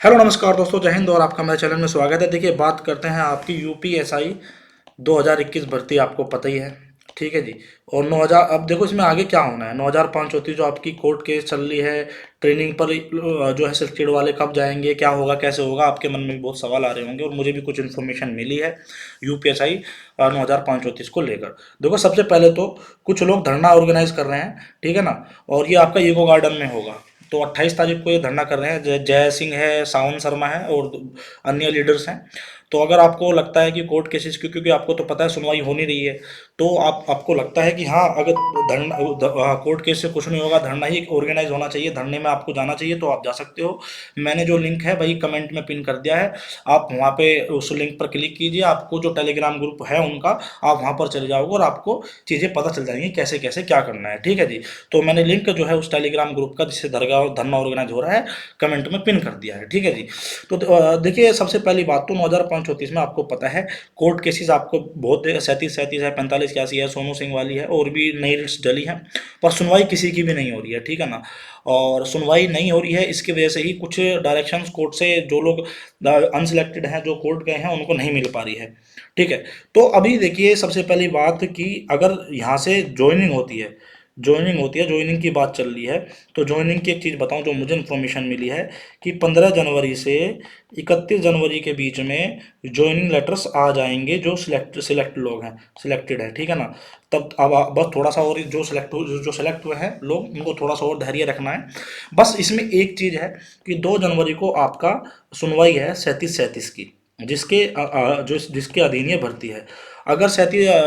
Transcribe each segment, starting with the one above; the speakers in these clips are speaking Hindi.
हेलो नमस्कार दोस्तों, जय हिंद और आपका मेरे चैनल में स्वागत है। देखिए, बात करते हैं आपकी यूपीएसआई 2021 भर्ती। आपको पता ही है, ठीक है जी। और 9000, अब देखो इसमें आगे क्या होना है। 9534 जो आपकी कोर्ट केस चल रही है, ट्रेनिंग पर जो है सिलेक्टेड वाले कब जाएंगे, क्या होगा, कैसे होगा, आपके मन में भी बहुत सवाल आ रहे होंगे और मुझे भी कुछ इन्फॉर्मेशन मिली है यूपीएसआई 9534 को लेकर। देखो, सबसे पहले तो कुछ लोग धरना ऑर्गेनाइज कर रहे हैं, ठीक है ना। और ये आपका ईको गार्डन में होगा। तो 28 तारीख को ये धरना कर रहे हैं। जय सिंह है, सावन शर्मा है और अन्य लीडर्स हैं। तो अगर आपको लगता है कि कोर्ट केसेस की, क्योंकि आपको तो पता है सुनवाई हो नहीं रही है, तो आपको लगता है कि हाँ, अगर धरना कोर्ट केस से कुछ नहीं होगा, धरना ही ऑर्गेनाइज होना चाहिए, धरने में आपको जाना चाहिए, तो आप जा सकते हो। मैंने जो लिंक है भाई कमेंट में पिन कर दिया है। आप वहाँ पे उस लिंक पर क्लिक कीजिए, आपको जो टेलीग्राम ग्रुप है उनका, आप वहाँ पर चले जाओगे और आपको चीज़ें पता चल जाएंगी कैसे कैसे क्या करना है, ठीक है जी। तो मैंने लिंक जो है उस टेलीग्राम ग्रुप का, जिससे धरना ऑर्गेनाइज हो रहा है, कमेंट में पिन कर दिया है, ठीक है जी। तो देखिए, सबसे पहली बात तो 9534 में आपको पता है कोर्ट केसेस आपको बहुत 37 है, 45 81 है, सोनू सिंह वाली है और भी नई रिट्स डली हैं। पर सुनवाई किसी की भी नहीं हो रही है, ठीक है ना। और सुनवाई नहीं हो रही है, इसकी वजह से ही कुछ डायरेक्शंस कोर्ट से जो लोग अनसिलेक्टेड हैं, जो कोर्ट गए हैं, उनको नहीं मिल पा रही है, ठीक है। तो अभी देखिए, सबसे पहली बात कि अगर यहाँ से ज्वाइनिंग की बात चल रही है। तो ज्वाइनिंग की एक चीज़ बताऊं जो मुझे इन्फॉर्मेशन मिली है, कि 15 जनवरी से 31 जनवरी के बीच में ज्वाइनिंग लेटर्स आ जाएंगे। जो सिलेक्ट लोग हैं, सिलेक्टेड है, ठीक है ना। तब अब बस थोड़ा सा और, जो सेलेक्ट हुए हैं लोग, उनको थोड़ा सा और धैर्य रखना है। बस इसमें एक चीज़ है कि 2 जनवरी को आपका सुनवाई है 37 की, जिसके अधीन ये भर्ती है। अगर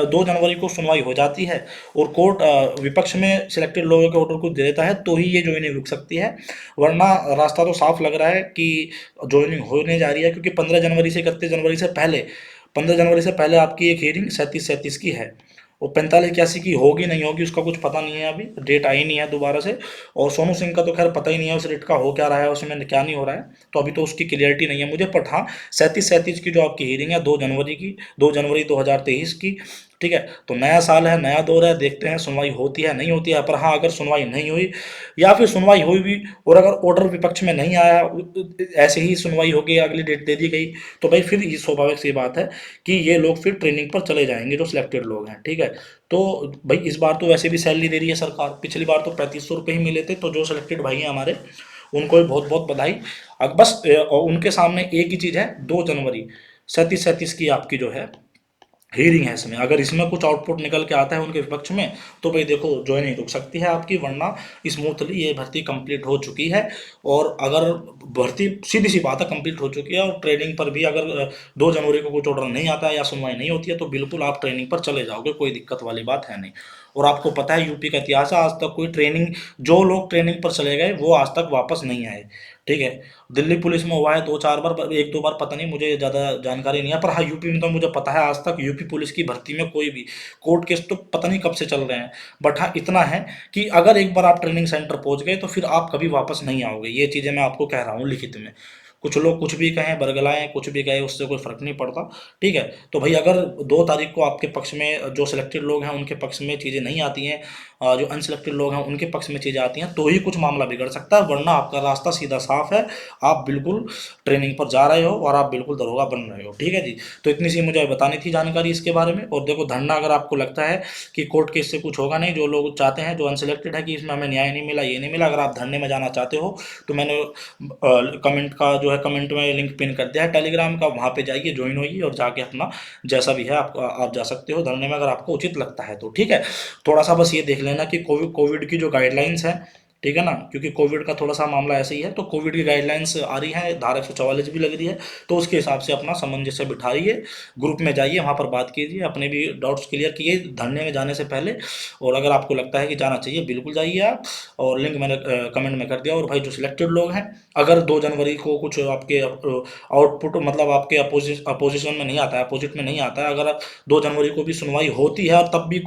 2 जनवरी को सुनवाई हो जाती है और कोर्ट विपक्ष में सिलेक्टेड लोगों के ऑर्डर को दे देता है, तो ही ये ज्वाइनिंग रुक सकती है। वरना रास्ता तो साफ लग रहा है कि ज्वाइनिंग होने जा रही है, क्योंकि 15 जनवरी से पहले आपकी एक हियरिंग 37 की है। और 45 81 की होगी नहीं होगी उसका कुछ पता नहीं है, अभी डेट आई नहीं है दोबारा से। और सोनू सिंह का तो खैर पता ही नहीं है उस रेट का हो क्या रहा है, उसमें क्या नहीं हो रहा है। तो अभी तो उसकी क्लियरिटी नहीं है मुझे। बट हाँ, 37 की जो आपकी हियरिंग है 2 जनवरी की, 2 जनवरी 2023 की, ठीक है। तो नया साल है, नया दौर है, देखते हैं सुनवाई होती है नहीं होती है। पर हाँ, अगर सुनवाई नहीं हुई या फिर सुनवाई हुई भी और अगर ऑर्डर विपक्ष में नहीं आया, ऐसे ही सुनवाई होगी, अगली डेट दे दी गई, तो भाई फिर ये स्वाभाविक सी बात है कि ये लोग फिर ट्रेनिंग पर चले जाएंगे, जो सिलेक्टेड लोग हैं, ठीक है। तो भाई इस बार तो वैसे भी सैलरी दे रही है सरकार, पिछली बार तो 3500 रुपये ही मिले थे। तो जो सिलेक्टेड भाई हैं हमारे, उनको भी बहुत बहुत बधाई। अब बस उनके सामने एक ही चीज़ है, 2 जनवरी, 37 की आपकी जो है हियरिंग है। इसमें अगर इसमें कुछ आउटपुट निकल के आता है उनके विपक्ष में, तो भाई देखो ज्वाइनिंग रुक सकती है आपकी, वरना स्मूथली ये भर्ती कंप्लीट हो चुकी है। और अगर भर्ती सीधी सी बात है कंप्लीट हो चुकी है, और ट्रेनिंग पर भी अगर 2 जनवरी को कुछ ऑर्डर नहीं आता है या सुनवाई नहीं होती है, तो बिल्कुल आप ट्रेनिंग पर चले जाओगे, कोई दिक्कत वाली बात है नहीं। और आपको पता है यूपी का इतिहास है, आज तक कोई ट्रेनिंग, जो लोग ट्रेनिंग पर चले गए वो आज तक वापस नहीं आए, ठीक है। दिल्ली पुलिस में हुआ है 2 4 बार, एक दो बार पता नहीं, मुझे ज़्यादा जानकारी नहीं है। पर हाँ, यूपी में तो मुझे पता है आज तक यूपी पुलिस की भर्ती में कोई भी कोर्ट केस तो पता नहीं कब से चल रहे हैं। बट हाँ, इतना है कि अगर एक बार आप ट्रेनिंग सेंटर पहुंच गए तो फिर आप कभी वापस नहीं आओगे। ये चीज़ें मैं आपको कह रहा हूँ लिखित में। कुछ लोग कुछ भी कहें, बरगलाएं, कुछ भी कहें, उससे कोई फर्क नहीं पड़ता, ठीक है। तो भाई अगर 2 तारीख को आपके पक्ष में जो सिलेक्टेड लोग हैं उनके पक्ष में चीज़ें नहीं आती हैं, जो अनसिलेक्टेड लोग हैं उनके पक्ष में चीज़ें आती हैं, तो ही कुछ मामला बिगड़ सकता है। वरना आपका रास्ता सीधा साफ है, आप बिल्कुल ट्रेनिंग पर जा रहे हो और आप बिल्कुल दरोगा बन रहे हो, ठीक है जी। तो इतनी सी मुझे बतानी थी जानकारी इसके बारे में। और देखो, धरना अगर आपको लगता है कि कोर्ट केस से कुछ होगा नहीं, जो लोग चाहते हैं, जो अनसिलेक्टेड है, कि इसमें हमें न्याय नहीं मिला, ये नहीं मिला, अगर आप धरने में जाना चाहते हो, तो मैंने कमेंट का जो है, कमेंट में लिंक पिन कर दिया है टेलीग्राम का, वहाँ पे जाइए, ज्वाइन होइए और जाके अपना जैसा भी है आप जा सकते हो धरने में, अगर आपको उचित लगता है तो, ठीक है। थोड़ा सा बस ये देख लेना कि कोविड की जो गाइडलाइंस है, ठीक है ना, क्योंकि कोविड का थोड़ा सा मामला ऐसे ही है। तो कोविड की गाइडलाइंस आ रही है, धारा 144 भी लग रही है, तो उसके हिसाब से अपना सामंजस्य बिठाइए, ग्रुप में जाइए, वहाँ पर बात कीजिए, अपने भी डाउट्स क्लियर किए धरने में जाने से पहले। और अगर आपको लगता है कि जाना चाहिए, बिल्कुल जाइए आप। और लिंक मैंने कमेंट में कर दिया। और भाई जो सिलेक्टेड लोग हैं, अगर 2 जनवरी को कुछ आपके आउटपुट, मतलब आपके अपोजिशन में नहीं आता है, अपोजिट में नहीं आता है, अगर 2 जनवरी को भी सुनवाई होती है और तब भी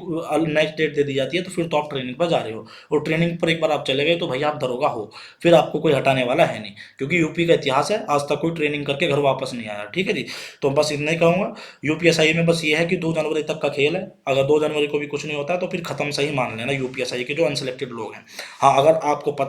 नेक्स्ट डेट दे दी जाती है, तो फिर तो आप ट्रेनिंग पर जा रहे हो। और ट्रेनिंग पर एक बार आप चले चले गए तो भाई आप दरोगा हो, फिर आपको कोई हटाने वाला है नहीं, क्योंकि यूपी का इतिहास है, आज तक कोई ट्रेनिंग करके घर वापस नहीं आया। ठीक है जी। तो बस इतना ही कहूँगा। यूपीएसआई में बस ये है कि 2 जनवरी तक का खेल है, अगर 2 जनवरी को भी कुछ नहीं होता है तो फिर खत्म सही मान लेना यूपीएसआई के जो अनसिलेक्टेड लोग हैं। हाँ, अगर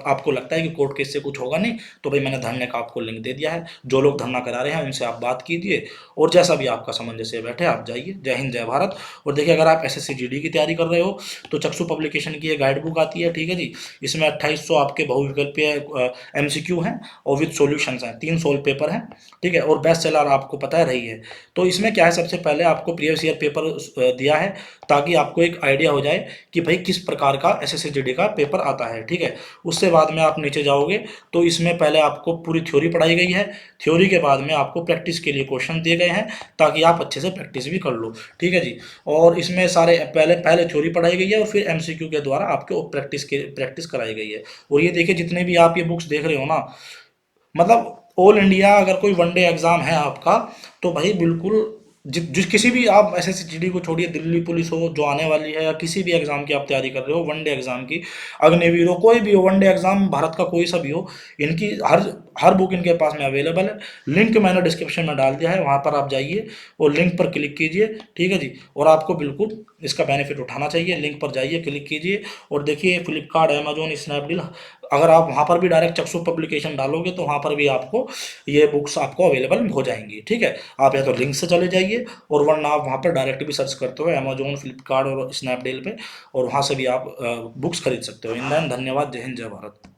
आपको लगता है कि कोर्ट केस से कुछ होगा नहीं, तो भाई मैंने धरने का आपको लिंक दे दिया है, जो लोग धरना करा रहे हैं उनसे आप बात कीजिए, और जैसा भी आपका सामंजस्य बैठे आप जाइए। जय हिंद, जय भारत। और देखिए, अगर आप एसएससी जीडी की तैयारी कर रहे हो तो चक्षु पब्लिकेशन की ये गाइड बुक आती है। ठीक है जी। इसमें 2800 आपके बहुविकल्पीय एमसीक्यू हैं और विद सॉल्यूशंस हैं, 3 सोल्व पेपर हैं। ठीक है, और बेस्ट सेलर आपको पता है रही है। तो इसमें क्या है, सबसे पहले आपको प्रीवियस ईयर पेपर दिया है, ताकि आपको एक आइडिया हो जाए कि भाई किस प्रकार का एसएससी जीडी का पेपर आता है। ठीक है। उससे बाद में आप नीचे जाओगे तो इसमें पहले आपको पूरी थ्योरी पढ़ाई गई है, थ्योरी के बाद में आपको प्रैक्टिस के लिए क्वेश्चन दिए गए हैं, ताकि आप अच्छे से प्रैक्टिस भी कर लो। ठीक है जी। और इसमें सारे पहले पहले थ्योरी पढ़ाई गई है और फिर एमसीक्यू के द्वारा आपको प्रैक्टिस कराई गई है। और ये देखिए, जितने भी आप ये बुक्स देख रहे हो ना, मतलब ऑल इंडिया अगर कोई वनडे एग्जाम है आपका, तो भाई बिल्कुल जिस किसी भी, आप एसएससी जीडी को छोड़िए, दिल्ली पुलिस हो जो आने वाली है, या किसी भी एग्जाम की आप तैयारी कर रहे हो, वनडे एग्जाम की, अग्निवीर हो, कोई भी हो, वनडे एग्जाम भारत का कोई सा भी हो, इनकी हर हर बुक इनके पास में अवेलेबल है। लिंक मैंने डिस्क्रिप्शन में डाल दिया है, वहाँ पर आप जाइए और लिंक पर क्लिक कीजिए। ठीक है जी। और आपको बिल्कुल इसका बेनिफिट उठाना चाहिए। लिंक पर जाइए, क्लिक कीजिए, और देखिए फ्लिपकार्ट, अमेजोन, स्नैपडील, अगर आप वहाँ पर भी डायरेक्ट चक्षु पब्लिकेशन डालोगे तो वहाँ पर भी आपको ये बुक्स आपको अवेलेबल हो जाएंगी। ठीक है। आप या तो लिंक से चले जाइए, और वरना आप वहाँ पर डायरेक्ट भी सर्च करते हो अमेजोन, फ्लिपकार्ट और स्नैपडील पे, और वहाँ से भी आप बुक्स खरीद सकते हो। इन धन्यवाद। जय हिंद, जय भारत।